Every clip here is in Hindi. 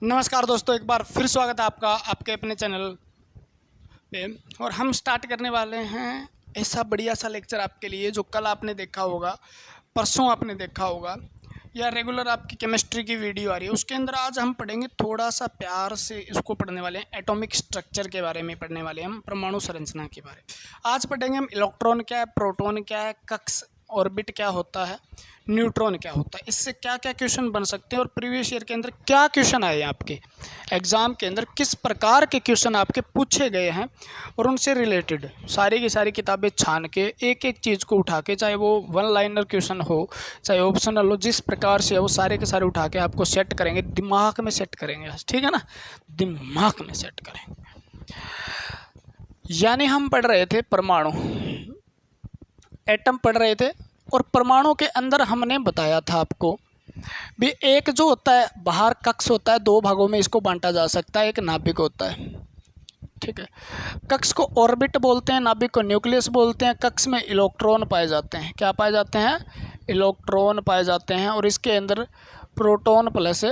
नमस्कार दोस्तों, एक बार फिर स्वागत है आपका आपके अपने चैनल पे। और हम स्टार्ट करने वाले हैं ऐसा बढ़िया सा लेक्चर आपके लिए जो कल आपने देखा होगा, परसों आपने देखा होगा, या रेगुलर आपकी केमिस्ट्री की वीडियो आ रही है उसके अंदर। आज हम पढ़ेंगे, थोड़ा सा प्यार से इसको पढ़ने वाले हैं। एटॉमिक स्ट्रक्चर के बारे में पढ़ने वाले हैं हम, परमाणु संरचना के बारे में। आज पढ़ेंगे हम इलेक्ट्रॉन क्या है, प्रोटॉन क्या है, कक्ष ऑर्बिट क्या होता है, न्यूट्रॉन क्या होता है, इससे क्या क्या क्वेश्चन बन सकते हैं और प्रीवियस ईयर के अंदर क्या क्वेश्चन आए हैं आपके एग्ज़ाम के अंदर, किस प्रकार के क्वेश्चन आपके पूछे गए हैं, और उनसे रिलेटेड सारी की सारी किताबें छान के एक एक चीज़ को उठा के, चाहे वो वन लाइनर क्वेश्चन हो चाहे ऑप्शनल हो, जिस प्रकार से हो सारे के सारे उठा के आपको सेट करेंगे, दिमाग में सेट करेंगे। ठीक है ना, दिमाग में सेट करेंगे। यानी हम पढ़ रहे थे परमाणु, एटम पढ़ रहे थे, और परमाणु के अंदर हमने बताया था आपको भी एक जो होता है बाहर कक्ष होता है, दो भागों में इसको बांटा जा सकता है। एक नाभिक होता है, ठीक है, कक्ष को ऑर्बिट बोलते हैं, नाभिक को न्यूक्लियस बोलते हैं। कक्ष में इलेक्ट्रॉन पाए जाते हैं। क्या पाए जाते हैं? इलेक्ट्रॉन पाए जाते हैं, और इसके अंदर प्रोटॉन प्लस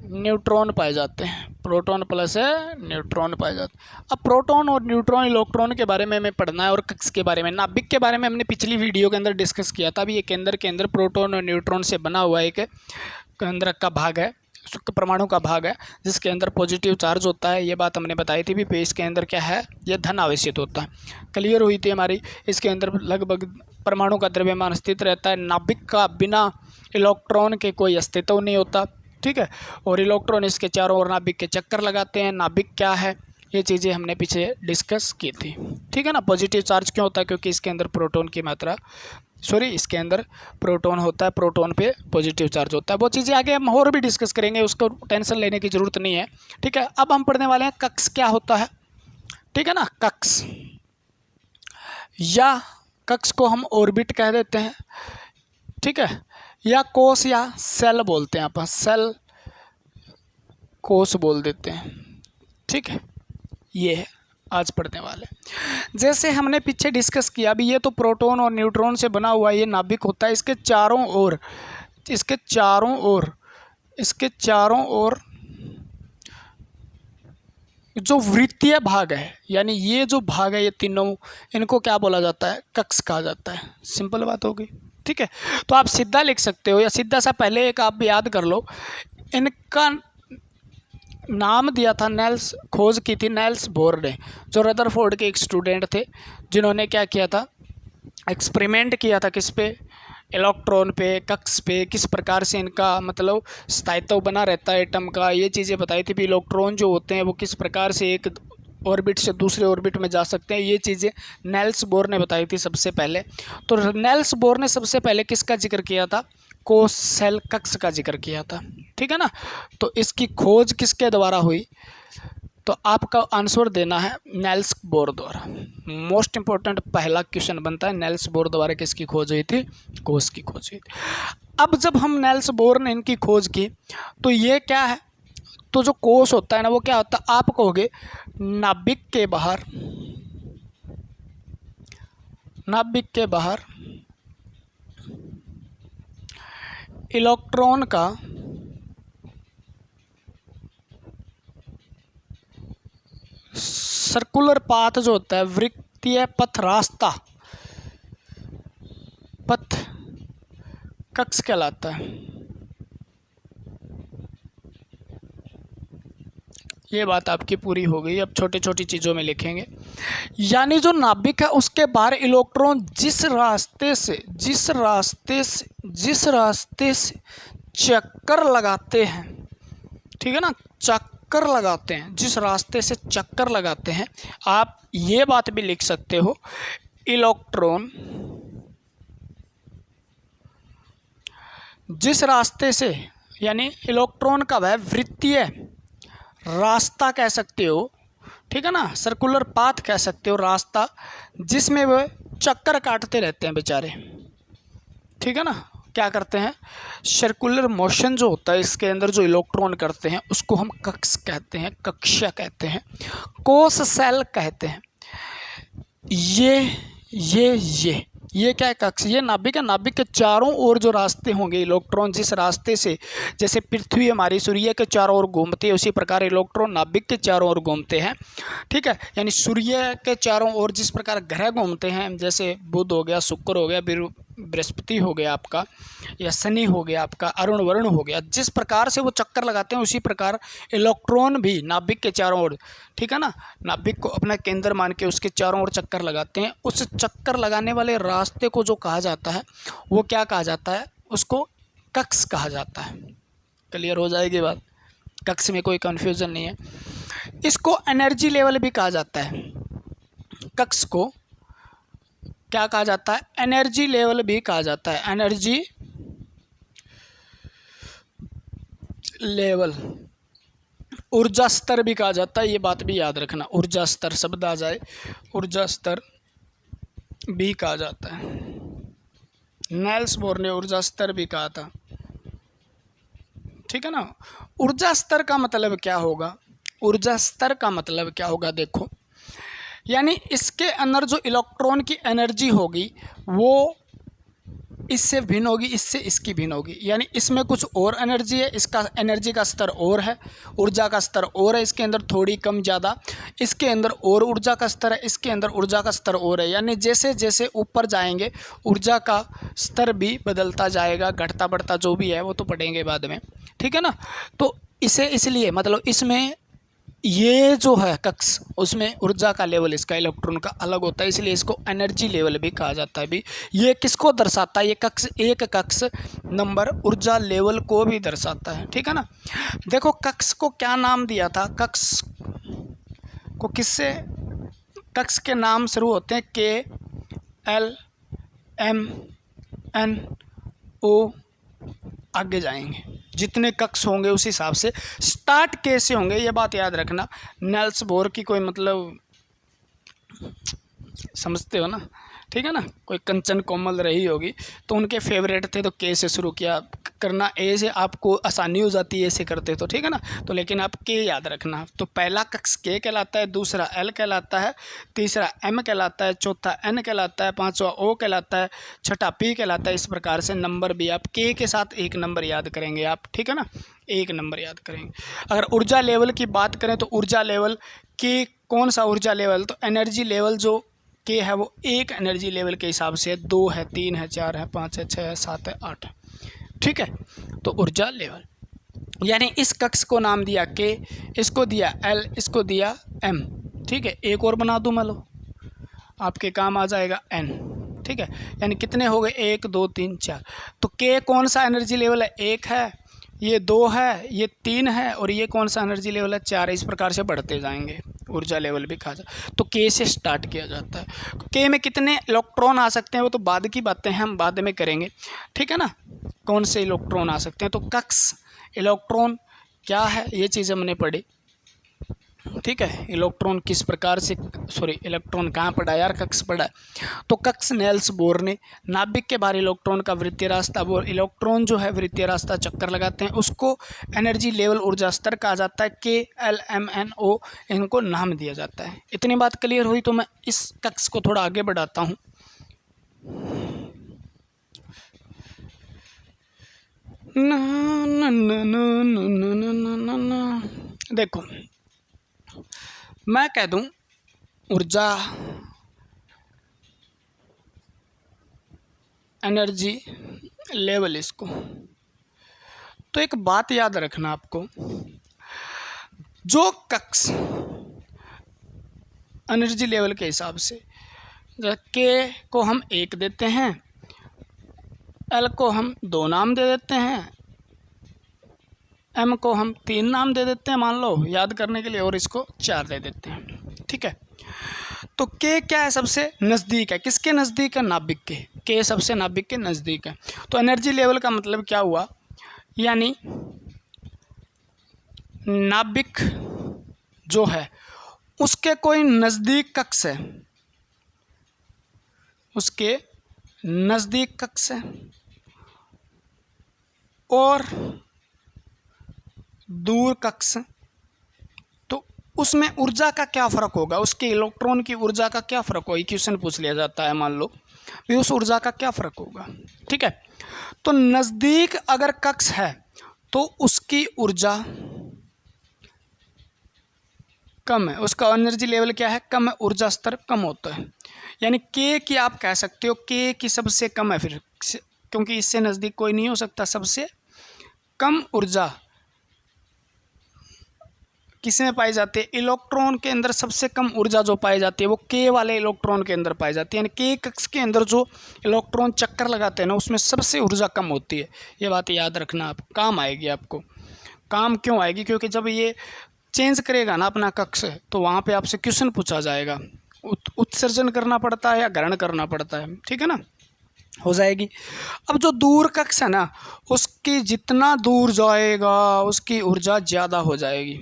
न्यूट्रॉन पाए जाते हैं। प्रोटॉन प्लस न्यूट्रॉन पाए जाते हैं। अब प्रोटॉन और न्यूट्रॉन इलेक्ट्रॉन के बारे में हमें पढ़ना है, और कक्ष के बारे में, नाभिक के बारे में हमने पिछली वीडियो के अंदर डिस्कस किया था। अभी ये केंद्र के अंदर प्रोटॉन और न्यूट्रॉन से बना हुआ एक केंद्र का भाग है, परमाणु का भाग है, जिसके अंदर पॉजिटिव चार्ज होता है। ये बात हमने बताई थी भी इसके अंदर क्या है, ये धन आवेशित होता है। क्लियर हुई थी हमारी। इसके अंदर लगभग परमाणु का द्रव्यमान स्थित रहता है। नाभिक का बिना इलेक्ट्रॉन के कोई अस्तित्व नहीं होता, ठीक है, और इलेक्ट्रॉन इसके चारों ओर नाभिक के चक्कर लगाते हैं। नाभिक क्या है, ये चीज़ें हमने पीछे डिस्कस की थी, ठीक है ना। पॉजिटिव चार्ज क्यों होता है? क्योंकि इसके अंदर प्रोटॉन की मात्रा, इसके अंदर प्रोटॉन होता है, प्रोटॉन पे पॉजिटिव चार्ज होता है। वो चीज़ें आगे हम और भी डिस्कस करेंगे, उसको टेंशन लेने की ज़रूरत नहीं है, ठीक है। अब हम पढ़ने वाले हैं कक्ष क्या होता है, ठीक है ना। कक्ष या कक्ष को हम ऑर्बिट कह देते हैं, ठीक है, या कोश या सेल बोलते हैं, आप सेल कोश बोल देते हैं, ठीक है। ये है आज पढ़ने वाले। जैसे हमने पीछे डिस्कस किया, अभी ये तो प्रोटॉन और न्यूट्रॉन से बना हुआ ये नाभिक होता है। इसके चारों ओर जो वृत्तीय भाग है, यानी ये जो भाग है, ये तीनों, इनको क्या बोला जाता है? कक्ष कहा जाता है। सिंपल बात होगी, ठीक है। तो आप सीधा लिख सकते हो, या सीधा सा पहले एक आप याद कर लो। इनका नाम दिया था नेल्स, खोज की थी नेल्स बोर ने, जो रदरफोर्ड के एक स्टूडेंट थे, जिन्होंने क्या किया था, एक्सपेरिमेंट किया था किस पे? इलेक्ट्रॉन पे, कक्ष पे, किस प्रकार से इनका मतलब स्थायित्व बना रहता है एटम का। ये चीज़ें बताई थी भी इलेक्ट्रॉन जो होते हैं वो किस प्रकार से एक ऑर्बिट से दूसरे ऑर्बिट में जा सकते हैं। ये चीज़ें नेल्स बोर ने बताई थी सबसे पहले। तो नेल्स बोर ने सबसे पहले किसका जिक्र किया था? कोश सेल कक्ष का जिक्र किया था, ठीक है ना। तो इसकी खोज किसके द्वारा हुई? तो आपका आंसर देना है नेल्स बोर द्वारा। मोस्ट इंपॉर्टेंट पहला क्वेश्चन बनता है, नेल्स बोर द्वारा किसकी खोज हुई थी? कोश की खोज हुई थी। अब जब हम नेल्स बोर ने इनकी खोज की, तो ये क्या है, तो जो कोश होता है ना, वो क्या होता है? आप कहोगे नाभिक के बाहर इलेक्ट्रॉन का सर्कुलर पाथ जो होता है, वृत्तीय पथ, रास्ता, पथ कक्ष कहलाता है। ये बात आपकी पूरी हो गई। अब छोटी छोटी चीज़ों में लिखेंगे, यानी जो नाभिक है उसके बाहर इलेक्ट्रॉन जिस रास्ते से चक्कर लगाते हैं, ठीक है ना, चक्कर लगाते हैं, जिस रास्ते से चक्कर लगाते हैं, आप ये बात भी लिख सकते हो, इलेक्ट्रॉन जिस रास्ते से, यानी इलेक्ट्रॉन का वह वृत्तीय रास्ता कह सकते हो, ठीक है ना, सर्कुलर पाथ कह सकते हो, रास्ता जिसमें वह चक्कर काटते रहते हैं बेचारे, ठीक है ना। क्या करते हैं? सर्कुलर मोशन जो होता है इसके अंदर जो इलेक्ट्रॉन करते हैं उसको हम कक्ष कहते हैं, कक्षा कहते हैं, कोश सेल कहते हैं। ये ये क्या है? कक्ष। ये नाभिक है। नाभिक के चारों ओर जो रास्ते होंगे, इलेक्ट्रॉन जिस रास्ते से, जैसे पृथ्वी हमारी सूर्य के चारों ओर घूमती है, उसी प्रकार इलेक्ट्रॉन नाभिक के चारों ओर घूमते हैं। ठीक है, यानी सूर्य के चारों ओर जिस प्रकार ग्रह घूमते हैं, जैसे बुध हो गया, शुक्र हो गया, बृहस्पति हो गया आपका, या शनि हो गया आपका, अरुण वरुण हो गया, जिस प्रकार से वो चक्कर लगाते हैं उसी प्रकार इलेक्ट्रॉन भी नाभिक के चारों ओर, ठीक है ना, नाभिक को अपना केंद्र मान के उसके चारों ओर चक्कर लगाते हैं। उस चक्कर लगाने वाले रास्ते को जो कहा जाता है वो क्या कहा जाता है? उसको कक्ष कहा जाता है। क्लियर हो जाएगी बात? कक्ष में कोई कन्फ्यूज़न नहीं है। इसको एनर्जी लेवल भी कहा जाता है। कक्ष को क्या कहा जाता है? एनर्जी लेवल भी कहा जाता है। एनर्जी लेवल, ऊर्जा स्तर भी कहा जाता है। ये बात भी याद रखना, ऊर्जा स्तर शब्द आ जाए, ऊर्जा स्तर भी कहा जाता है। नेल्स बोर ने ऊर्जा स्तर भी कहा था। ठीक है ना। ऊर्जा स्तर का मतलब क्या होगा? ऊर्जा स्तर का मतलब क्या होगा? देखो, यानी इसके अंदर जो इलेक्ट्रॉन की एनर्जी होगी वो इससे भिन्न होगी, इससे इसकी भिन्न होगी। यानी इसमें कुछ और एनर्जी है, इसका एनर्जी का स्तर और है, ऊर्जा का स्तर और है, इसके अंदर थोड़ी कम ज़्यादा, इसके अंदर और ऊर्जा का स्तर है, इसके अंदर ऊर्जा का स्तर और है। यानी जैसे जैसे ऊपर जाएंगे ऊर्जा का स्तर भी बदलता जाएगा, घटता बढ़ता जो भी है वो तो पढ़ेंगे बाद में। ठीक है ना। तो इसे इसलिए मतलब इसमें ये जो है कक्ष, उसमें ऊर्जा का लेवल इसका इलेक्ट्रॉन का अलग होता है, इसलिए इसको एनर्जी लेवल भी कहा जाता है। भी ये किसको दर्शाता है? ये कक्ष, एक कक्ष नंबर ऊर्जा लेवल को भी दर्शाता है। ठीक है ना। देखो कक्ष को क्या नाम दिया था? कक्ष को किससे? कक्ष के नाम शुरू होते हैं के, एल, एम, एन, ओ, आगे जाएंगे जितने कक्ष होंगे उस हिसाब से स्टार्ट कैसे होंगे, ये बात याद रखना। नेल्स बोर की कोई मतलब समझते हो ना? ठीक है ना। कोई कंचन कोमल रही होगी तो उनके फेवरेट थे तो के से शुरू किया करना, ए से आपको आसानी हो जाती है ऐसे करते तो। ठीक है ना। तो लेकिन आप के याद रखना। तो पहला कक्ष के कहलाता है, दूसरा एल कहलाता है, तीसरा एम कहलाता है, चौथा एन कहलाता है, पांचवा ओ कहलाता है, छठा पी कहलाता है। इस प्रकार से नंबर भी आप के साथ एक नंबर याद करेंगे आप। ठीक है ना, एक नंबर याद करेंगे। अगर ऊर्जा लेवल की बात करें तो ऊर्जा लेवल के कौन सा ऊर्जा लेवल? तो एनर्जी लेवल जो के है वो एक एनर्जी लेवल के हिसाब से है, 2 है, 3 है, 4 है, 5 है, 6 है, 7 है, 8 है। ठीक है। तो ऊर्जा लेवल यानी इस कक्ष को नाम दिया के, इसको दिया एल, इसको दिया एम। ठीक है। एक और बना दूँ मैं, लो आपके काम आ जाएगा एन। ठीक है। यानी कितने हो गए? 1 2 3 4। तो के कौन सा एनर्जी लेवल है? 1 है, ये 2 है, ये 3 है, और ये कौन सा एनर्जी लेवल है? 4 है। इस प्रकार से बढ़ते जाएंगे, ऊर्जा लेवल भी कहा जाता। तो के से स्टार्ट किया जाता है। के में कितने इलेक्ट्रॉन आ सकते हैं वो तो बाद की बातें हैं, हम बाद में करेंगे। ठीक है ना। कौन से इलेक्ट्रॉन आ सकते हैं? तो कक्ष इलेक्ट्रॉन क्या है ये चीज़ हमने पढ़ी। ठीक है। इलेक्ट्रॉन किस प्रकार से, इलेक्ट्रॉन कहाँ पढ़ा यार? कक्ष पढ़ा। तो कक्ष नेल्स बोर ने नाभिक के बाहर इलेक्ट्रॉन का वृत्तीय रास्ता, वो इलेक्ट्रॉन जो है वृत्तीय रास्ता चक्कर लगाते हैं, उसको एनर्जी लेवल ऊर्जा स्तर कहा जाता है। के, एल, एम, एन, ओ इनको नाम दिया जाता है। इतनी बात क्लियर हुई तो मैं इस कक्ष को थोड़ा आगे बढ़ाता हूँ। ना ना ना ना ना ना ना ना, देखो मैं कह दूं ऊर्जा एनर्जी लेवल इसको, तो एक बात याद रखना आपको, जो कक्ष एनर्जी लेवल के हिसाब से के को हम 1 देते हैं, एल को हम 2 नाम दे देते हैं, एम को हम 3 नाम दे देते हैं मान लो याद करने के लिए, और इसको 4 दे देते हैं। ठीक है। तो के क्या है? सबसे नज़दीक है। किसके नज़दीक है? नाभिक के। के सबसे नाभिक के नज़दीक है। तो एनर्जी लेवल का मतलब क्या हुआ? यानी नाभिक जो है उसके कोई नज़दीक कक्ष है, उसके नज़दीक कक्ष है, और दूर कक्ष, तो उसमें ऊर्जा का क्या फ़र्क होगा? उसके इलेक्ट्रॉन की ऊर्जा का क्या फ़र्क होगा? क्वेश्चन पूछ लिया जाता है मान लो। भी उस ऊर्जा का क्या फ़र्क होगा। ठीक है, तो नज़दीक अगर कक्ष है तो उसकी ऊर्जा कम है, उसका एनर्जी लेवल क्या है, कम है, ऊर्जा स्तर कम होता है। यानी के की आप कह सकते हो के की सबसे कम है फिर, क्योंकि इससे नज़दीक कोई नहीं हो सकता। सबसे कम ऊर्जा किस में पाई जाती है, इलेक्ट्रॉन के अंदर सबसे कम ऊर्जा जो पाई जाती है वो के वाले इलेक्ट्रॉन के अंदर पाई जाती है। यानी के कक्ष के अंदर जो इलेक्ट्रॉन चक्कर लगाते हैं ना, उसमें सबसे ऊर्जा कम होती है। ये बात याद रखना, आप काम आएगी आपको। काम क्यों आएगी, क्योंकि जब ये चेंज करेगा ना अपना कक्ष, तो वहाँ पे आपसे क्वेश्चन पूछा जाएगा, उत्सर्जन करना पड़ता है या ग्रहण करना पड़ता है। ठीक है ना, हो जाएगी। अब जो दूर कक्ष है ना, उसकी जितना दूर जाएगा उसकी ऊर्जा ज़्यादा हो जाएगी।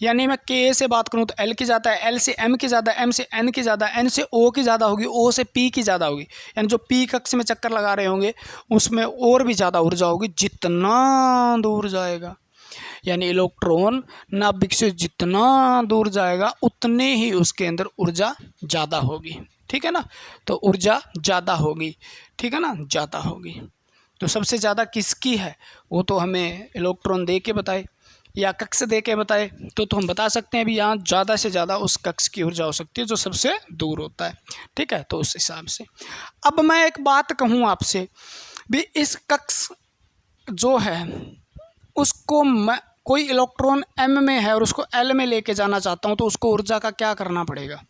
यानी मैं के से बात करूँ तो एल की ज़्यादा है, एल से एम की ज़्यादा, एम से एन की ज़्यादा, एन से ओ की ज़्यादा होगी, ओ से पी की ज़्यादा होगी। यानी जो पी कक्ष में चक्कर लगा रहे होंगे उसमें और भी ज़्यादा ऊर्जा होगी जितना दूर जाएगा। यानी इलेक्ट्रॉन नाभिक से जितना दूर जाएगा उतने ही उसके अंदर ऊर्जा ज़्यादा होगी। ठीक है ना, तो ऊर्जा ज़्यादा होगी। ठीक है ना, ज़्यादा होगी। तो सबसे ज़्यादा किसकी है वो तो हमें इलेक्ट्रॉन दे के बताए या कक्ष दे के बताए तो हम बता सकते हैं भी यहाँ ज़्यादा से ज़्यादा उस कक्ष की ऊर्जा हो सकती है जो सबसे दूर होता है। ठीक है, तो उस हिसाब से अब मैं एक बात कहूँ आपसे भी, इस कक्ष जो है उसको मैं कोई इलेक्ट्रॉन एम में है और उसको एल में लेके जाना चाहता हूँ तो उसको ऊर्जा का क्या करना पड़ेगा,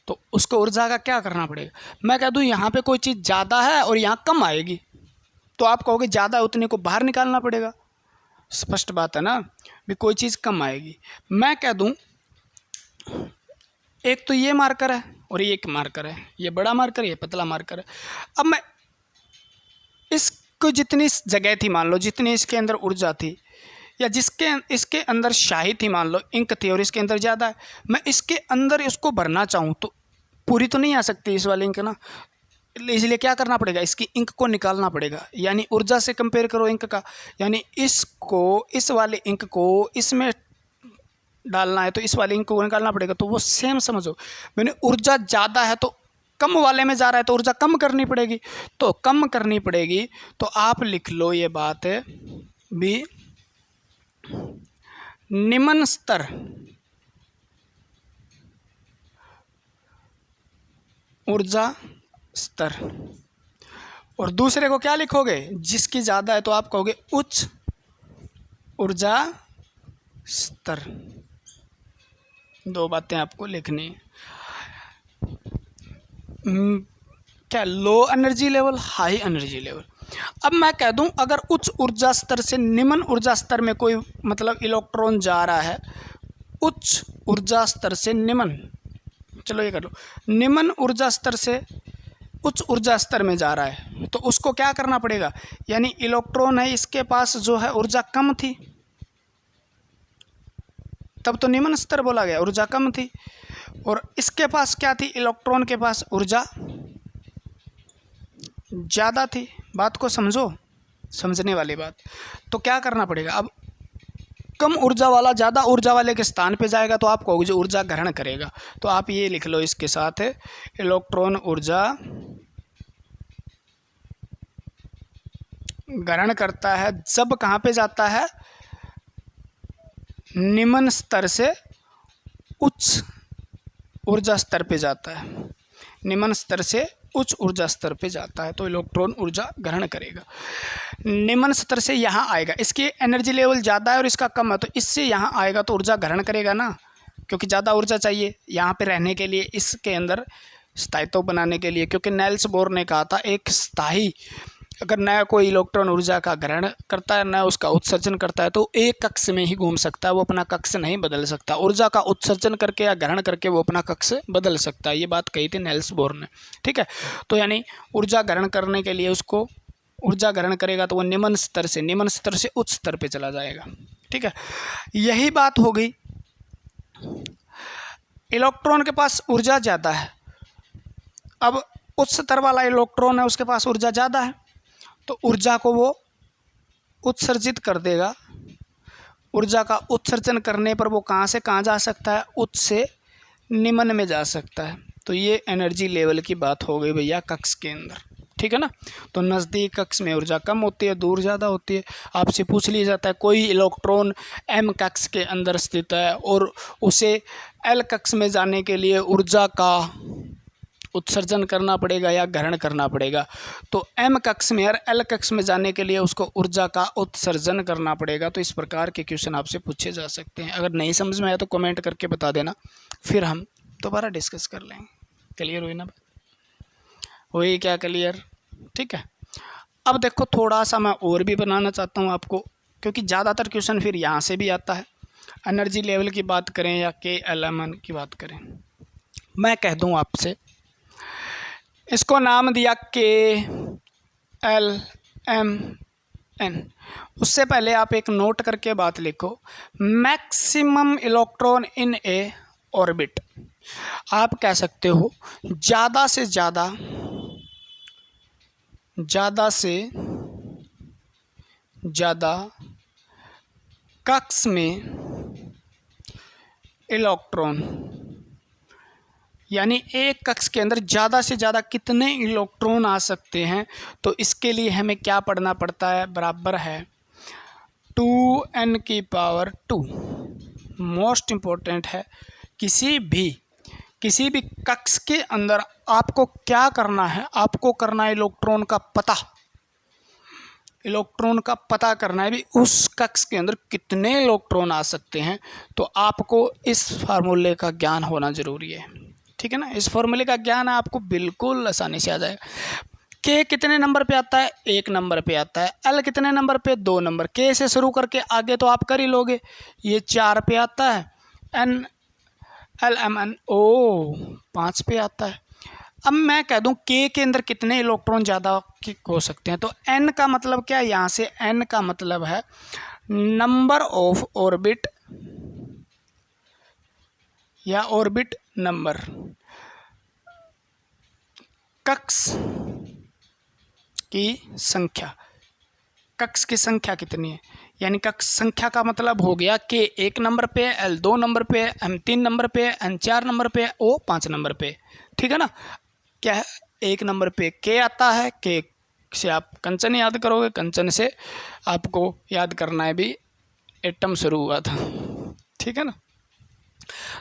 तो उसको ऊर्जा का क्या करना पड़ेगा। मैं कह दूँ यहाँ पे कोई चीज़ ज़्यादा है और यहाँ कम आएगी, तो आप कहोगे ज़्यादा उतने को बाहर निकालना पड़ेगा। स्पष्ट बात है ना, भी कोई चीज़ कम आएगी। मैं कह दूँ एक तो ये मार्कर है और ये एक मार्कर है, ये बड़ा मार्कर ये पतला मार्कर है। अब मैं इसको जितनी जगह थी, मान लो जितनी इसके अंदर ऊर्जा थी या इसके अंदर शाही थी, मान लो इंक थी और इसके अंदर ज़्यादा है, मैं इसके अंदर इसको भरना चाहूँ तो पूरी तो नहीं आ सकती इस वाले इंक ना, इसलिए क्या करना पड़ेगा, इसकी इंक को निकालना पड़ेगा। यानी ऊर्जा से कंपेयर करो इंक का, यानी इसको इस वाले इंक को इसमें डालना है तो इस वाले इंक को निकालना पड़ेगा। तो वो सेम समझो, मैंने ऊर्जा ज़्यादा है तो कम वाले में जा रहा है तो ऊर्जा कम करनी पड़ेगी, तो कम करनी पड़ेगी। तो आप लिख लो ये बात है भी, निम्न स्तर ऊर्जा स्तर, और दूसरे को क्या लिखोगे, जिसकी ज़्यादा है तो आप कहोगे उच्च ऊर्जा स्तर। दो बातें आपको लिखनी है, क्या, low energy level, high energy level. अब मैं कह दूं अगर उच्च ऊर्जा स्तर से निम्न ऊर्जा स्तर में कोई मतलब इलेक्ट्रॉन जा रहा है, उच्च ऊर्जा स्तर से निम्न, चलो ये कर लो, निम्न ऊर्जा स्तर से उच्च ऊर्जा स्तर में जा रहा है तो उसको क्या करना पड़ेगा। यानी इलेक्ट्रॉन है, इसके पास जो है ऊर्जा कम थी, तब तो निम्न स्तर बोला गया, ऊर्जा कम थी, और इसके पास क्या थी, इलेक्ट्रॉन के पास ऊर्जा ज़्यादा थी। बात को समझो, समझने वाली बात। तो क्या करना पड़ेगा, अब कम ऊर्जा वाला ज़्यादा ऊर्जा वाले के स्थान पे जाएगा तो आप कहोगे जो ऊर्जा ग्रहण करेगा, तो आप ये लिख लो इसके साथ है, इलेक्ट्रॉन ऊर्जा ग्रहण करता है जब कहाँ पे जाता है, निम्न स्तर से उच्च ऊर्जा स्तर पे जाता है, निम्न स्तर से उच्च ऊर्जा स्तर पे जाता है तो इलेक्ट्रॉन ऊर्जा ग्रहण करेगा। निम्न स्तर से यहाँ आएगा, इसकी एनर्जी लेवल ज़्यादा है और इसका कम है तो इससे यहाँ आएगा तो ऊर्जा ग्रहण करेगा ना, क्योंकि ज़्यादा ऊर्जा चाहिए यहाँ पे रहने के लिए, इसके अंदर स्थायित्व बनाने के लिए। क्योंकि नेल्स बोर ने कहा था एक स्थायी, अगर नया कोई इलेक्ट्रॉन ऊर्जा का ग्रहण करता है, नया उसका उत्सर्जन करता है तो एक कक्ष में ही घूम सकता है, वो अपना कक्ष नहीं बदल सकता। ऊर्जा का उत्सर्जन करके या ग्रहण करके वो अपना कक्ष बदल सकता है, ये बात कही थी नेल्स बोर ने। ठीक है, तो यानी ऊर्जा ग्रहण करने के लिए उसको ऊर्जा ग्रहण करेगा तो वो निम्न स्तर से उच्च स्तर पे चला जाएगा। ठीक है, यही बात हो गई। इलेक्ट्रॉन के पास ऊर्जा ज़्यादा है, अब उच्च स्तर वाला इलेक्ट्रॉन है उसके पास ऊर्जा ज़्यादा है तो ऊर्जा को वो उत्सर्जित कर देगा। ऊर्जा का उत्सर्जन करने पर वो कहाँ से कहाँ जा सकता है, उच्च से निम्न में जा सकता है। तो ये एनर्जी लेवल की बात हो गई भैया कक्ष के अंदर, ठीक है ना। तो नज़दीक कक्ष में ऊर्जा कम होती है, दूर ज़्यादा होती है। आपसे पूछ लिया जाता है कोई इलेक्ट्रॉन m कक्ष के अंदर स्थित है और उसे l कक्ष में जाने के लिए ऊर्जा का उत्सर्जन करना पड़ेगा या ग्रहण करना पड़ेगा। तो m कक्ष में और l कक्ष में जाने के लिए उसको ऊर्जा का उत्सर्जन करना पड़ेगा। तो इस प्रकार के क्वेश्चन आपसे पूछे जा सकते हैं। अगर नहीं समझ में आया तो कमेंट करके बता देना, फिर हम दोबारा डिस्कस कर लेंगे। क्लियर हुई ना? हुई क्या क्लियर? ठीक है। अब देखो थोड़ा सा मैं और भी बनाना चाहता हूँ आपको, क्योंकि ज़्यादातर क्वेश्चन फिर यहाँ से भी आता है। एनर्जी लेवल की बात करें या KLMN की बात करें, मैं कह दूँ आपसे, इसको नाम दिया KLMN। उससे पहले आप एक नोट करके बात लिखो, maximum electron in A orbit. आप कह सकते हो ज़्यादा से ज़्यादा कक्ष में इलेक्ट्रॉन, यानी एक कक्ष के अंदर ज़्यादा से ज़्यादा कितने इलेक्ट्रॉन आ सकते हैं। तो इसके लिए हमें क्या पढ़ना पड़ता है, बराबर है 2n⁻²। मोस्ट इम्पोर्टेंट है। किसी भी कक्ष के अंदर आपको क्या करना है, आपको करना है इलेक्ट्रॉन का पता करना है भी उस कक्ष के अंदर कितने इलेक्ट्रॉन आ सकते हैं। तो आपको इस फार्मूले का ज्ञान होना ज़रूरी है, ठीक है ना। इस फार्मूले का ज्ञान आपको बिल्कुल आसानी से आ जाएगा। K कितने नंबर पे आता है, 1 नंबर पे आता है। L कितने नंबर पे, 2 नंबर। K से शुरू करके आगे तो आप कर ही लोगे, ये 4 पे आता है। LMN 5 पे आता है। अब मैं कह दूं K के अंदर कितने इलेक्ट्रॉन ज़्यादा हो सकते हैं। तो N का मतलब क्या है, यहाँ से N का मतलब है नंबर ऑफ ऑर्बिट या ऑर्बिट नंबर। कक्ष की संख्या, कक्ष की संख्या कितनी है, यानी कक्ष संख्या का मतलब हो गया K 1 नंबर पे, L 2 नंबर पे, M 3 नंबर पे, N 4 नंबर पे, O 5 नंबर पे, ठीक है ना। क्या है, 1 नंबर पे K आता है। K से आप कंचन याद करोगे, कंचन से आपको याद करना है भी एटम शुरू हुआ था, ठीक है ना।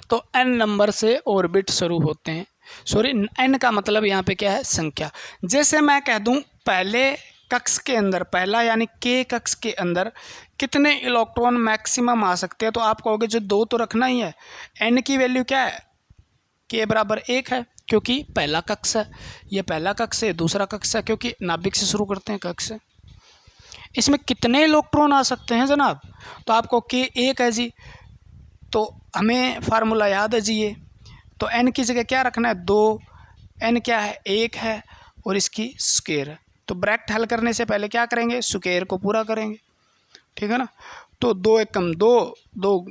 तो N नंबर से ऑर्बिट शुरू होते हैं। सॉरी, N का मतलब यहाँ पे क्या है, संख्या। जैसे मैं कह दूँ पहले कक्ष के अंदर, पहला यानी K कक्ष के अंदर कितने इलेक्ट्रॉन मैक्सिमम आ सकते हैं, तो आप कहोगे जो 2 तो रखना ही है। N की वैल्यू क्या है, K बराबर 1 है, क्योंकि पहला कक्ष है। ये पहला कक्ष है, दूसरा कक्ष है, क्योंकि नाभिक से शुरू करते हैं कक्ष। इसमें कितने इलेक्ट्रॉन आ सकते हैं जनाब, तो आपको K 1 है जी, तो हमें फार्मूला याद है जी ये। तो N की जगह क्या रखना है, 2। N क्या है, 1 है, और इसकी स्क्वायर है। तो ब्रैकेट हल करने से पहले क्या करेंगे, स्क्वायर को पूरा करेंगे, ठीक है ना। तो 2 एकम 2, 2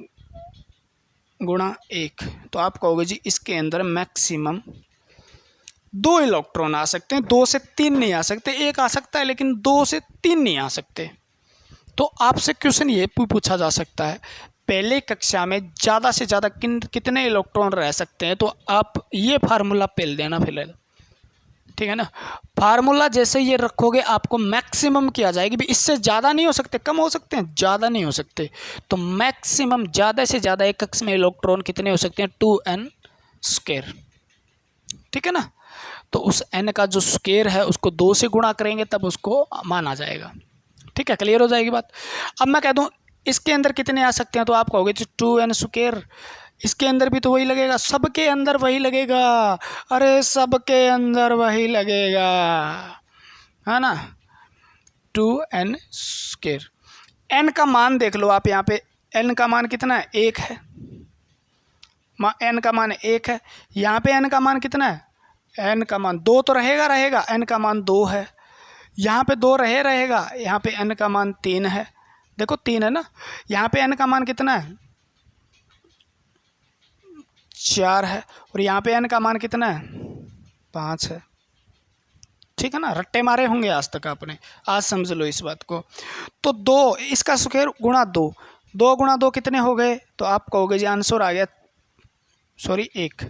गुणा 1। तो आप कहोगे जी इसके अंदर मैक्सिमम 2 इलेक्ट्रॉन आ सकते हैं, 2 से 3 नहीं आ सकते। 1 आ सकता है लेकिन 2 से 3 नहीं आ सकते। तो आपसे क्वेश्चन ये पूछा जा सकता है, पहले कक्षा में ज़्यादा से ज़्यादा कितने इलेक्ट्रॉन रह सकते हैं। तो आप ये फार्मूला पेल देना फिलहाल, ठीक है ना। फार्मूला जैसे ये रखोगे आपको मैक्सिमम की आ जाएगी भी, इससे ज़्यादा नहीं हो सकते, कम हो सकते हैं, ज़्यादा नहीं हो सकते। तो मैक्सिमम ज़्यादा से ज़्यादा एक कक्ष में इलेक्ट्रॉन कितने हो सकते हैं, 2n², ठीक है ना। तो उस n का जो स्क्वायर है उसको 2 से गुणा करेंगे तब उसको माना जाएगा, ठीक है। क्लियर हो जाएगी बात। अब मैं कह दूँ इसके अंदर कितने आ सकते हैं, तो आप कहोगे 2n²। इसके अंदर भी तो वही लगेगा, सबके अंदर वही लगेगा, अरे सबके अंदर वही लगेगा, है ना, 2n²। n का मान देख लो आप, यहाँ पे n का मान कितना है, 1 है। n का मान 1 है, यहाँ पे n का मान कितना है, n का मान 2 तो रहेगा, n का मान 2 है। यहाँ पे 2 रहेगा, यहाँ पे n का मान 3 है। देखो 3 है ना। यहाँ पे n का मान कितना है, 4 है, और यहाँ पे n का मान कितना है, 5 है, ठीक है ना। रट्टे मारे होंगे आज तक आपने, आज समझ लो इस बात को। तो 2 इसका स्क्वायर गुणा 2, 2 गुणा 2 कितने हो गए, तो आप कहोगे जी आंसर आ गया, सॉरी 1।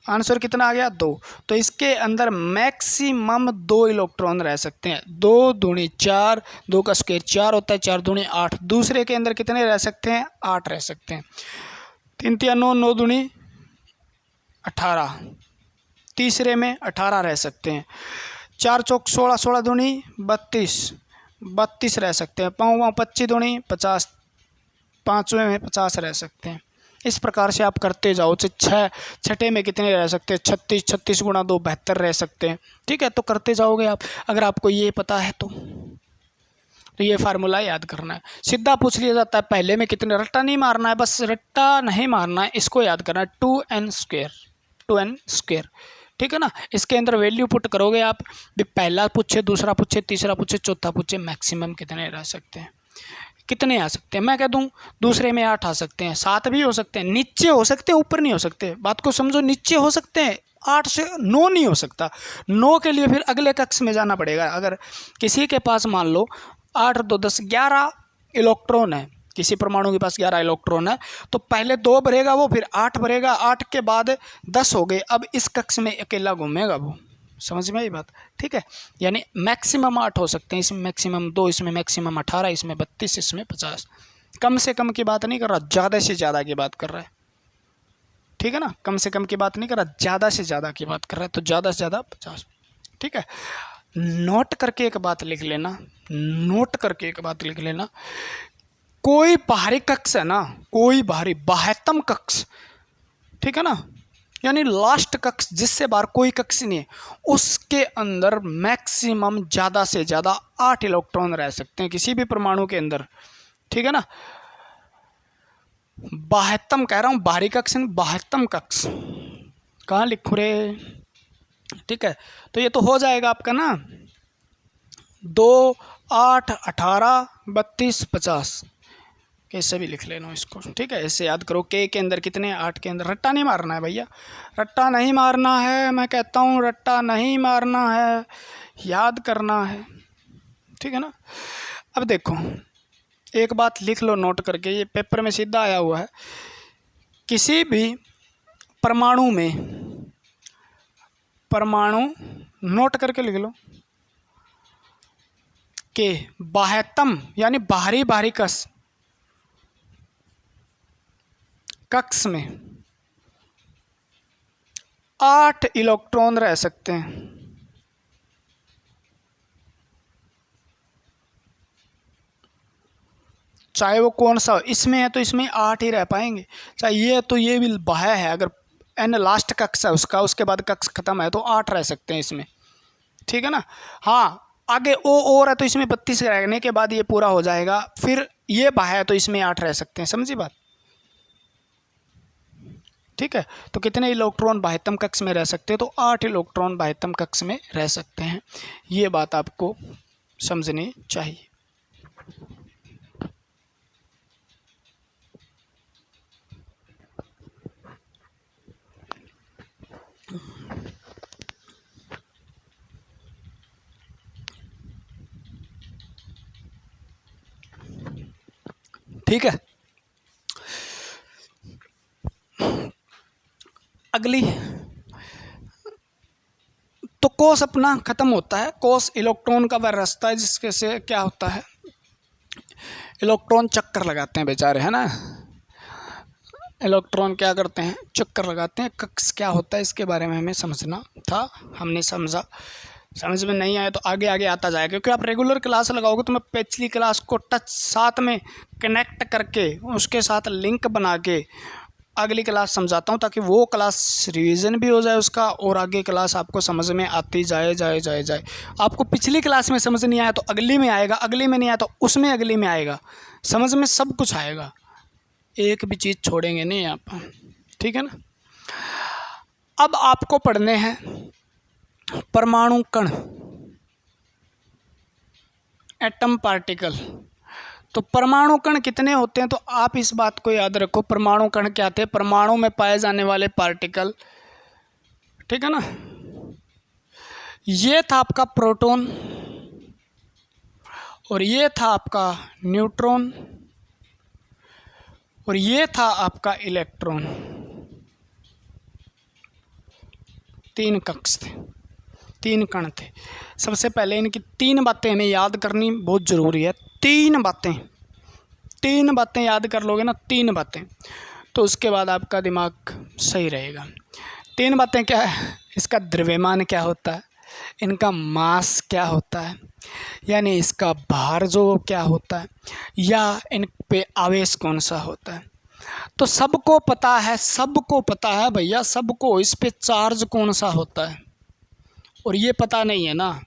आंसर कितना आ गया 2। तो इसके अंदर मैक्सिमम 2 इलेक्ट्रॉन रह सकते हैं। 2 दूनी 4, 2 का स्क्वायर 4 होता है, 4 दूनी 8। दूसरे के अंदर कितने रह सकते हैं? 8 रह सकते हैं। 3 तिया 9, 9 दूनी 18। तीसरे में 18 रह सकते हैं। 4 चौक 16, 16 दूनी 32, 32 रह सकते हैं। 5 25 दूनी 50, पाँचवें में 50 रह सकते हैं। इस प्रकार से आप करते जाओ। छठे में कितने रह सकते हैं? 36, 36 गुणा 2 72 रह सकते हैं। ठीक है, तो करते जाओगे आप। अगर आपको ये पता है तो ये फार्मूला याद करना है। सीधा पूछ लिया जाता है पहले में कितने, रट्टा नहीं मारना है, बस रट्टा नहीं मारना है, इसको याद करना है। 2n square, 2n square. ठीक है ना। इसके अंदर वैल्यू पुट करोगे आप, भी पहला पूछे, दूसरा पूछे, तीसरा पूछे, चौथा पूछे, मैक्सिमम कितने रह सकते हैं, कितने आ सकते हैं। मैं कह दूं दूसरे में 8 आ सकते हैं, 7 भी हो सकते हैं, नीचे हो सकते हैं, ऊपर नहीं हो सकते। बात को समझो, नीचे हो सकते हैं, 8 से 9 नहीं हो सकता। 9 के लिए फिर अगले कक्ष में जाना पड़ेगा। अगर किसी के पास मान लो 8 2 10 11 इलेक्ट्रॉन है, किसी परमाणु के पास 11 इलेक्ट्रॉन है, तो पहले 2 भरेगा वो, फिर 8 भरेगा, 8 के बाद 10 हो गए। अब इस कक्ष में अकेला घूमेगा वो। समझ में आई बात? ठीक है, यानी मैक्सिमम 8 हो सकते हैं, इसमें मैक्सिमम 2, इसमें मैक्सिमम 18, इसमें 32, इसमें 50। कम से कम की बात नहीं कर रहा, ज़्यादा से ज़्यादा की बात कर रहा है। ठीक है ना, कम से कम की बात नहीं कर रहा, ज़्यादा से ज़्यादा की बात कर रहा है। तो ज़्यादा से ज़्यादा 50। ठीक है, नोट करके एक बात लिख लेना, नोट करके एक बात लिख लेना। कोई बाहरी कक्ष है ना, कोई बाहरी बाह्यतम कक्ष, ठीक है ना, यानी लास्ट कक्ष जिससे बाहर कोई कक्ष नहीं है, उसके अंदर मैक्सिमम ज़्यादा से ज़्यादा 8 इलेक्ट्रॉन रह सकते हैं किसी भी परमाणु के अंदर। ठीक है ना, बाह्यतम कह रहा हूँ, बाहरी कक्ष नहीं, बाह्यतम कक्ष। कहाँ लिखूँ रे? ठीक है, तो ये तो हो जाएगा आपका ना 2 8 18 32 50, कैसे भी लिख लेना इसको। ठीक है, ऐसे याद करो। के अंदर कितने? 8 के अंदर। रट्टा नहीं मारना है भैया, रट्टा नहीं मारना है, मैं कहता हूँ रट्टा नहीं मारना है, याद करना है। ठीक है ना। अब देखो, एक बात लिख लो नोट करके, ये पेपर में सीधा आया हुआ है। किसी भी परमाणु में, परमाणु नोट करके लिख लो कि बाह्यतम यानी बाहरी बाहरी कक्ष में 8 इलेक्ट्रॉन रह सकते हैं। चाहे वो कौन सा, इसमें है तो इसमें 8 ही रह पाएंगे, चाहे ये है तो ये भी बाह्य है। अगर n लास्ट कक्ष है उसका, उसके बाद कक्ष खत्म है, तो 8 रह सकते हैं इसमें। ठीक है ना। हाँ, आगे ओ और है तो इसमें 32 रहने के बाद ये पूरा हो जाएगा, फिर ये बाह्य है तो इसमें 8 रह सकते हैं। समझी बात? ठीक है, तो कितने इलेक्ट्रॉन बाह्यतम कक्ष में रह सकते हैं? तो 8 इलेक्ट्रॉन बाह्यतम कक्ष में रह सकते हैं। ये बात आपको समझनी चाहिए। ठीक है, अगली तो कोस अपना खत्म होता है। कोस इलेक्ट्रॉन का वह रास्ता है जिसके से क्या होता है, इलेक्ट्रॉन चक्कर लगाते हैं बेचारे, है ना। इलेक्ट्रॉन क्या करते हैं? चक्कर लगाते हैं। कक्ष क्या होता है इसके बारे में हमें समझना था, हमने समझा। समझ में नहीं आया तो आगे आगे आता जाएगा, क्योंकि आप रेगुलर क्लास लगाओगे तो मैं पिछली क्लास को टच साथ में कनेक्ट करके उसके साथ लिंक बना के अगली क्लास समझाता हूँ, ताकि वो क्लास रिवीजन भी हो जाए उसका, और आगे क्लास आपको समझ में आती जाए। आपको पिछली क्लास में समझ नहीं आया तो अगली में आएगा, अगली में नहीं आया तो उसमें अगली में आएगा। समझ में सब कुछ आएगा, एक भी चीज़ छोड़ेंगे नहीं आप। ठीक है ना। अब आपको पढ़ने हैं परमाणु कण, एटम पार्टिकल। तो परमाणु कण कितने होते हैं? तो आप इस बात को याद रखो, परमाणु कण क्या थे? परमाणु में पाए जाने वाले पार्टिकल। ठीक है ना। ये था आपका प्रोटॉन, और ये था आपका न्यूट्रॉन, और ये था आपका इलेक्ट्रॉन। 3 कक्ष थे, 3 कण थे। सबसे पहले इनकी 3 बातें हमें याद करनी बहुत ज़रूरी है। 3 बातें याद कर लोगे ना, 3 बातें, तो उसके बाद आपका दिमाग सही रहेगा। 3 बातें क्या है? इसका द्रव्यमान क्या होता है, इनका मास क्या होता है, यानी इसका भार जो क्या होता है, या इन पे आवेश कौन सा होता है। तो सबको पता है भैया, सबको इस पे चार्ज कौन सा होता है, और ये पता नहीं है ना,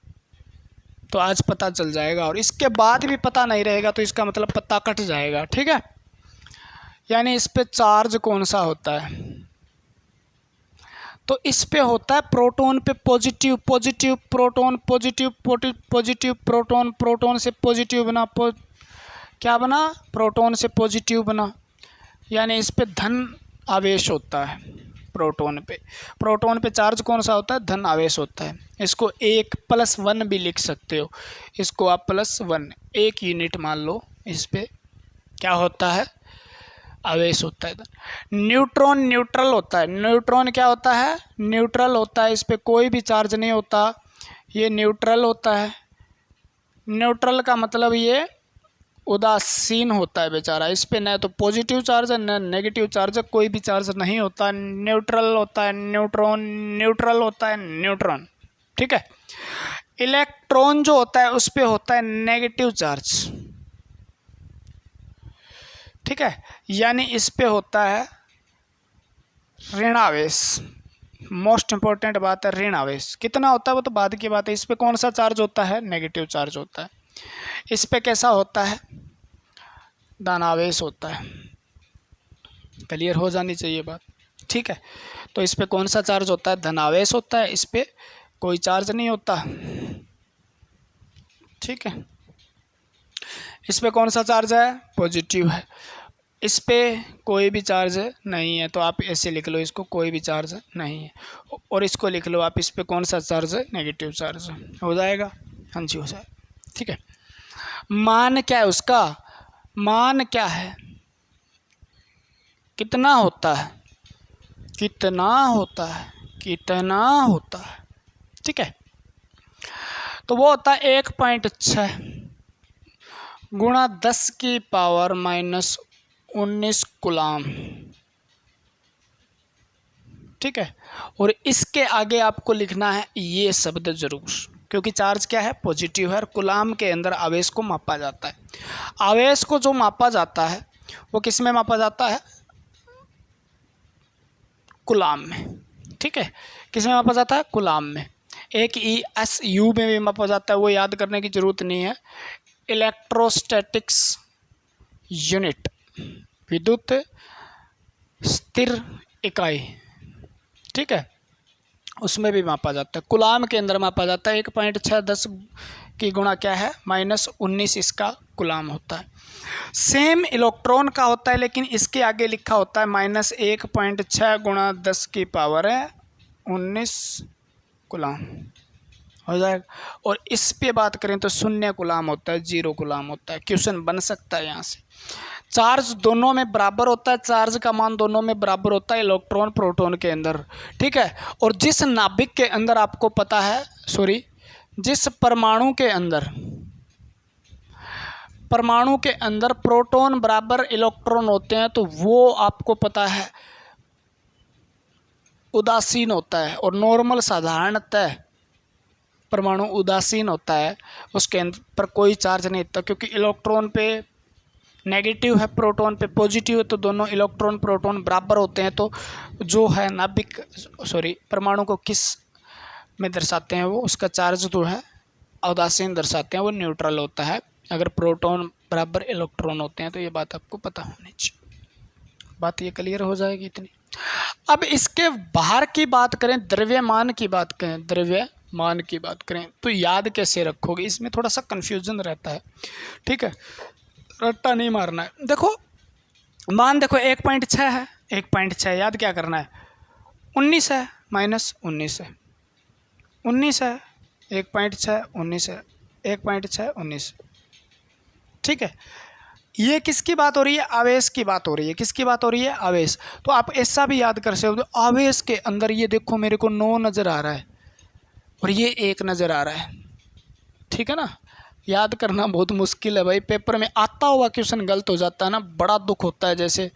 तो आज पता चल जाएगा। और इसके बाद भी पता नहीं रहेगा तो इसका मतलब पता कट जाएगा, ठीक है। यानी इस पे चार्ज कौन सा होता है, तो इस पे होता है प्रोटॉन पे positive proton, positive proton, proton से पॉजिटिव बना, क्या बना, प्रोटॉन से पॉजिटिव बना, यानी इस पे धन आवेश होता है। प्रोटॉन पे चार्ज कौन सा होता है, धन आवेश होता है। इसको 1+1 भी लिख सकते हो, इसको आप +1 1 यूनिट मान लो, इस पे क्या होता है, आवेश होता है। न्यूट्रॉन न्यूट्रल होता है। न्यूट्रॉन क्या होता है, न्यूट्रल होता है, इस पे कोई भी चार्ज नहीं होता, ये न्यूट्रल होता है। न्यूट्रल का मतलब ये उदासीन होता है बेचारा, इस पे न तो पॉजिटिव चार्ज है न नेगेटिव चार्ज है, कोई भी चार्ज नहीं होता, न्यूट्रल होता है। न्यूट्रल होता है न्यूट्रॉन, ठीक है। इलेक्ट्रॉन जो होता है उस पे होता है नेगेटिव चार्ज, ठीक है, यानी इस पे होता है ऋण आवेश। मोस्ट इंपॉर्टेंट बात है ऋण आवेश। कितना होता है वो तो बाद की बात है। इस पे कौन सा चार्ज होता है, नेगेटिव चार्ज होता है। इस पे कैसा होता है, धनावेश होता है। क्लियर हो जानी चाहिए बात, ठीक है। तो इस पे कौन सा चार्ज होता है, धनावेश होता है, इस पे कोई चार्ज नहीं होता, ठीक है। इस पे कौन सा चार्ज है, पॉजिटिव है, इस पे कोई भी चार्ज नहीं है, तो आप ऐसे लिख लो इसको, कोई भी चार्ज नहीं है। और इसको लिख लो आप, इस पे कौन सा चार्ज है, नेगेटिव चार्ज। हो जाएगा, हाँ जी हो जाएगा, ठीक है। मान क्या है उसका, मान क्या है, कितना होता है, कितना होता है, कितना होता है, ठीक है। तो वो होता है 1.6 गुणा 10 की पावर -19 कूलाम, ठीक है। और इसके आगे आपको लिखना है ये शब्द जरूर, क्योंकि चार्ज क्या है, पॉजिटिव है, और कूलाम के अंदर आवेश को मापा जाता है। आवेश को जो मापा जाता है वो किस में मापा जाता है, कूलाम में, ठीक है। किस में मापा जाता है, कूलाम में। एक ESU में भी मापा जाता है, वो याद करने की जरूरत नहीं है। इलेक्ट्रोस्टैटिक्स यूनिट, विद्युत स्थिर इकाई, ठीक है, उसमें भी मापा जाता है। कूलाम के अंदर मापा जाता है। 1.6 10 की गुणा क्या है, -19 इसका कूलाम होता है। सेम इलेक्ट्रॉन का होता है, लेकिन इसके आगे लिखा होता है -1.6 गुणा 10 की पावर है 19 कूलाम, हो जाएगा। और इस पे बात करें तो 0 कूलाम होता है, 0 कूलाम होता है। क्वेश्चन बन सकता है यहाँ से। चार्ज दोनों में बराबर होता है, चार्ज का मान दोनों में बराबर होता है, इलेक्ट्रॉन प्रोटॉन के अंदर, ठीक है। और जिस नाभिक के अंदर आपको पता है, जिस परमाणु के अंदर प्रोटॉन बराबर इलेक्ट्रॉन होते हैं, तो वो आपको पता है उदासीन होता है। और नॉर्मल साधारणतः परमाणु उदासीन होता है, उसके अंदर पर कोई चार्ज नहीं होता, क्योंकि इलेक्ट्रॉन पे नेगेटिव है, प्रोटॉन पे पॉजिटिव है, तो दोनों इलेक्ट्रॉन प्रोटॉन बराबर होते हैं। तो जो है नाभिक परमाणु को किस में दर्शाते हैं, वो उसका चार्ज जो है उदासीन दर्शाते हैं, वो न्यूट्रल होता है। अगर प्रोटॉन बराबर इलेक्ट्रॉन होते हैं, तो ये बात आपको पता होनी चाहिए। बात ये क्लियर हो जाएगी इतनी। अब इसके बाहर की बात करें, द्रव्यमान की बात करें, तो याद कैसे रखोगे, इसमें थोड़ा सा कन्फ्यूजन रहता है, ठीक है। रट्टा नहीं मारना है। देखो मान, देखो 1.6 है, 1.6 याद क्या करना है, 19 है, -19 है, 19 है, 1.6 19 है, 1.6 19, ठीक है। ये किसकी बात हो रही है? आवेश की बात हो रही है। किसकी बात हो रही है? आवेश। तो आप ऐसा भी याद कर सकते हो, आवेश के अंदर ये देखो मेरे को 9 नज़र आ रहा है और ये 1 नज़र आ रहा है, ठीक है ना। याद करना बहुत मुश्किल है भाई, पेपर में आता हुआ क्वेश्चन गलत हो जाता है ना, बड़ा दुख होता है, जैसे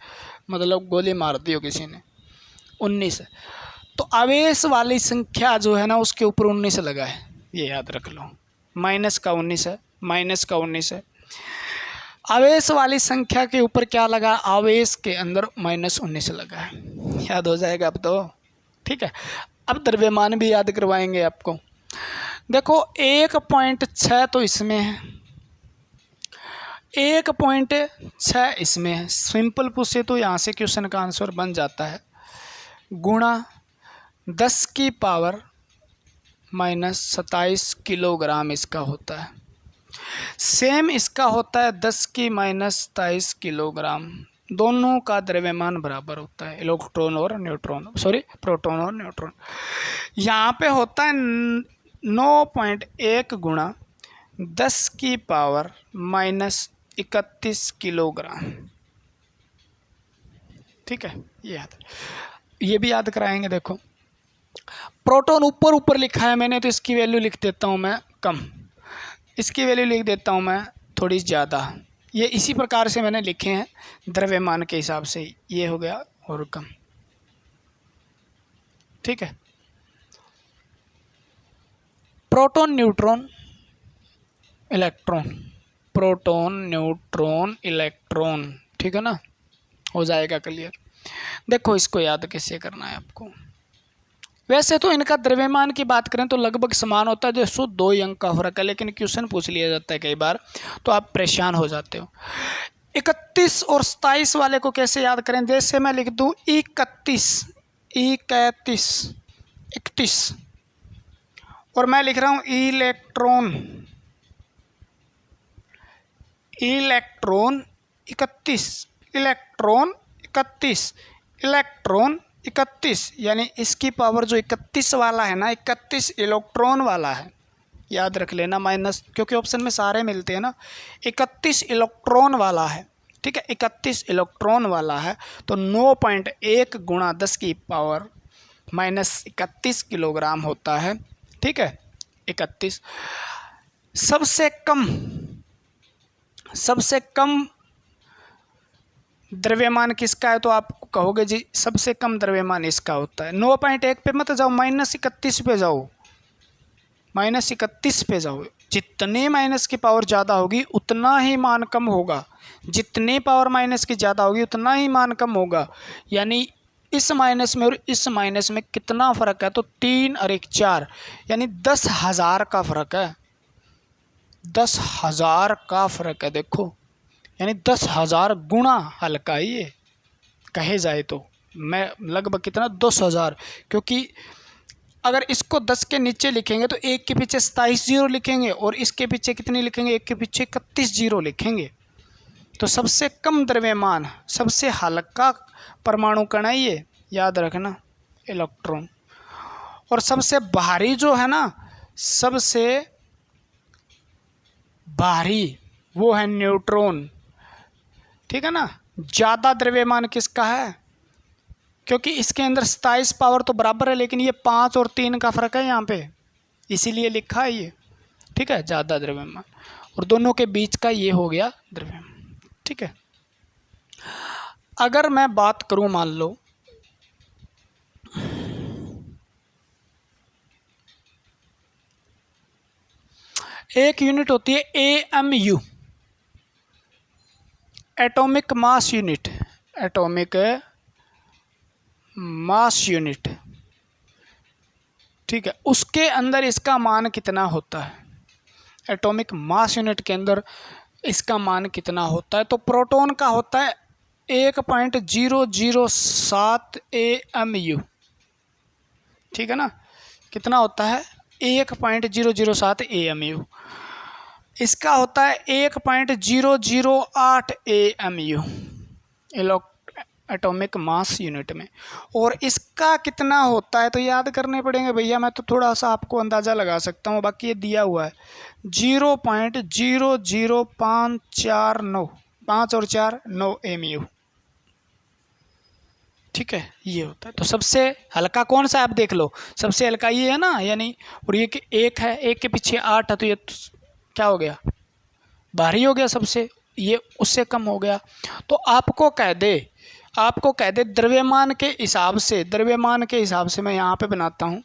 मतलब गोली मार दी हो किसी ने। 19 है, तो आवेश वाली संख्या जो है ना उसके ऊपर 19 लगा है, ये याद रख लो। माइनस का 19 है, माइनस का 19 है। आवेश वाली संख्या के ऊपर क्या लगा? आवेश के अंदर -19 लगा है। याद हो जाएगा अब तो, ठीक है। अब द्रव्यमान भी याद करवाएंगे आपको। देखो 1.6 तो इसमें है, 1.6 इसमें है। सिंपल पूछे तो यहाँ से क्वेश्चन का आंसर बन जाता है, गुणा 10 की पावर -27 किलोग्राम इसका होता है। सेम इसका होता है 10 की -27 किलोग्राम। दोनों का द्रव्यमान बराबर होता है, इलेक्ट्रॉन और न्यूट्रॉन, सॉरी प्रोटॉन और न्यूट्रॉन। यहाँ पे होता है 9.1 गुणा 10 की पावर -31 किलोग्राम, ठीक है। ये भी याद कराएंगे। देखो प्रोटॉन ऊपर ऊपर लिखा है मैंने, तो इसकी वैल्यू लिख देता हूँ मैं कम, इसकी वैल्यू लिख देता हूँ मैं थोड़ी ज़्यादा। ये इसी प्रकार से मैंने लिखे हैं द्रव्यमान के हिसाब से, ये हो गया और कम, ठीक है। Proton neutron electron, proton neutron electron, ठीक है ना, हो जाएगा क्लियर। देखो इसको याद कैसे करना है आपको। वैसे तो इनका द्रव्यमान की बात करें तो लगभग समान होता है, जो 2 अंक का फर्क है, लेकिन क्वेश्चन पूछ लिया जाता है कई बार तो आप परेशान हो जाते हो। 31 और 27 वाले को कैसे याद करें? जैसे मैं लिख दूं 31, 31 और मैं लिख रहा हूं इलेक्ट्रॉन 31, इलेक्ट्रॉन 31, यानी इसकी पावर जो 31 वाला है ना, 31 इलेक्ट्रॉन वाला है, याद रख लेना माइनस, क्योंकि ऑप्शन में सारे मिलते हैं ना। 31 इलेक्ट्रॉन वाला है, ठीक है, 31 इलेक्ट्रॉन वाला है, तो 9.1 गुणा 10 की पावर -31 किलोग्राम होता है, ठीक है। 31 सबसे कम द्रव्यमान किसका है? तो आप कहोगे जी सबसे कम द्रव्यमान इसका होता है। 9.1 पे मत जाओ, -31 पे जाओ, -31 पे जाओ। जितने माइनस की पावर ज़्यादा होगी उतना ही मान कम होगा, जितने पावर माइनस की ज़्यादा होगी उतना ही मान कम होगा। यानी इस माइनस में और इस माइनस में कितना फ़र्क है? तो 3 और 1 4, यानी 10,000 का फ़र्क है, 10,000 का फ़र्क है। देखो यानी 10,000 गुणा हल्का ही ये कहे जाए तो, मैं लगभग कितना 10,000, क्योंकि अगर इसको 10 के नीचे लिखेंगे तो 1 के पीछे 27 जीरो लिखेंगे और इसके पीछे कितनी लिखेंगे? 1 के पीछे 31 जीरो लिखेंगे। तो सबसे कम द्रव्यमान, सबसे हल्का परमाणु कण है ये, याद रखना, इलेक्ट्रॉन। और सबसे भारी जो है ना, सबसे भारी वो है न्यूट्रॉन, ठीक है ना। ज़्यादा द्रव्यमान किसका है? क्योंकि इसके अंदर 27 पावर तो बराबर है, लेकिन ये 5 और 3 का फ़र्क है यहाँ पे, इसीलिए लिखा है ये, ठीक है, ज़्यादा द्रव्यमान। और दोनों के बीच का ये हो गया द्रव्यमान, ठीक है। अगर मैं बात करूँ, मान लो एक यूनिट होती है AMU, atomic mass unit, atomic mass unit, ठीक है। उसके अंदर इसका मान कितना होता है? एटॉमिक मास यूनिट के अंदर इसका मान कितना होता है? तो प्रोटॉन का होता है 1.007 AMU, ठीक है ना। कितना होता है? 1.007 AMU। इसका होता है 1.008 AMU एटॉमिक मास यूनिट में। और इसका कितना होता है? तो याद करने पड़ेंगे भैया, मैं तो थोड़ा सा आपको अंदाज़ा लगा सकता हूँ, बाकी ये दिया हुआ है 0.00549, 5 और 4 9 mu। ठीक है, ये होता है। तो सबसे हल्का कौन सा है आप देख लो, सबसे हल्का ये है ना, यानी और ये कि 1 है, 1 के पीछे 8 है, तो ये क्या हो गया, भारी हो गया सबसे, ये उससे कम हो गया। तो आपको कह दे द्रव्यमान के हिसाब से, द्रव्यमान के हिसाब से मैं यहाँ पे बनाता हूँ,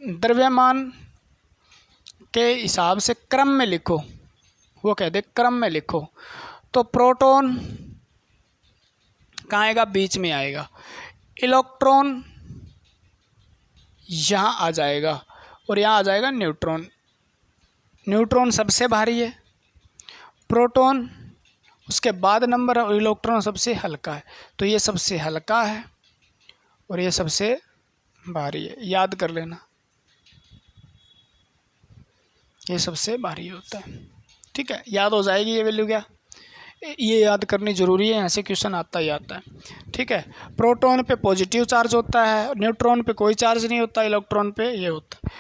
द्रव्यमान के हिसाब से क्रम में लिखो, वो कह दे क्रम में लिखो, तो प्रोटॉन कहाँ आएगा, बीच में आएगा, इलेक्ट्रॉन यहाँ आ जाएगा और यहाँ आ जाएगा न्यूट्रॉन। न्यूट्रॉन सबसे भारी है, प्रोटॉन उसके बाद नंबर और इलेक्ट्रॉन सबसे हल्का है। तो ये सबसे हल्का है और ये सबसे भारी है, याद कर लेना, ये सबसे भारी होता है। ठीक है, याद हो जाएगी ये वैल्यू, क्या ये याद करनी ज़रूरी है, ऐसे क्वेश्चन आता ही आता है। ठीक है, प्रोटॉन पे पॉजिटिव चार्ज होता है, न्यूट्रॉन पे कोई चार्ज नहीं होता, इलेक्ट्रॉन पे ये होता है।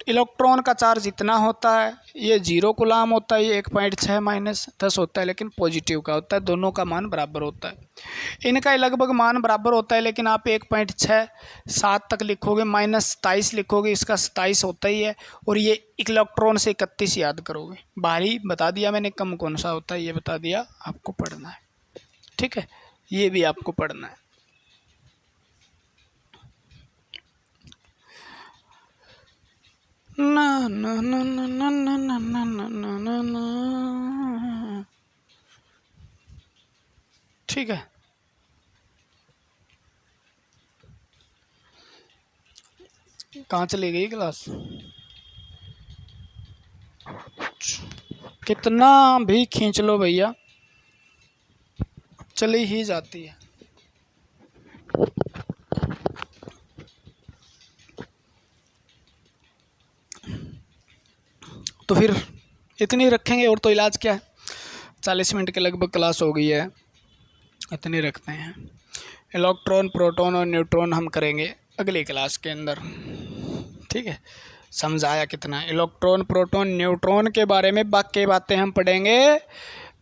इलेक्ट्रॉन का चार्ज इतना होता है, ये 0 कूलाम होता है, ये 1.6 - 10 होता है, लेकिन पॉजिटिव का होता है, दोनों का मान बराबर होता है। इनका लगभग मान बराबर होता है, लेकिन आप 1.67 तक लिखोगे, -27 लिखोगे, इसका 27 होता ही है, और ये इलेक्ट्रॉन से 31 याद करोगे। भारी बता दिया मैंने, कम कौन सा होता है ये बता दिया, आपको पढ़ना है। ठीक है, ये भी आपको पढ़ना है। ना ना ना ना ना ना ना ना ना ना ना। ठीक है, कहाँ चली गई क्लास, कितना भी खींच लो भैया, चली ही जाती है। तो फिर इतनी रखेंगे, और तो इलाज क्या है, 40 मिनट के लगभग क्लास हो गई है, इतनी रखते हैं। इलेक्ट्रॉन, प्रोटॉन और न्यूट्रॉन हम करेंगे अगली क्लास के अंदर। ठीक है, समझाया कितना, इलेक्ट्रॉन, प्रोटॉन, न्यूट्रॉन के बारे में बाकी बातें हम पढ़ेंगे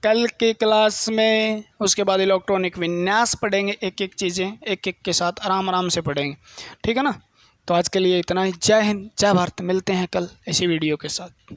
कल की क्लास में। उसके बाद इलेक्ट्रॉनिक विन्यास पढ़ेंगे, एक एक चीज़ें एक एक के साथ आराम से पढ़ेंगे। ठीक है ना, तो आज के लिए इतना ही। जय हिंद, जय भारत, मिलते हैं कल इसी वीडियो के साथ।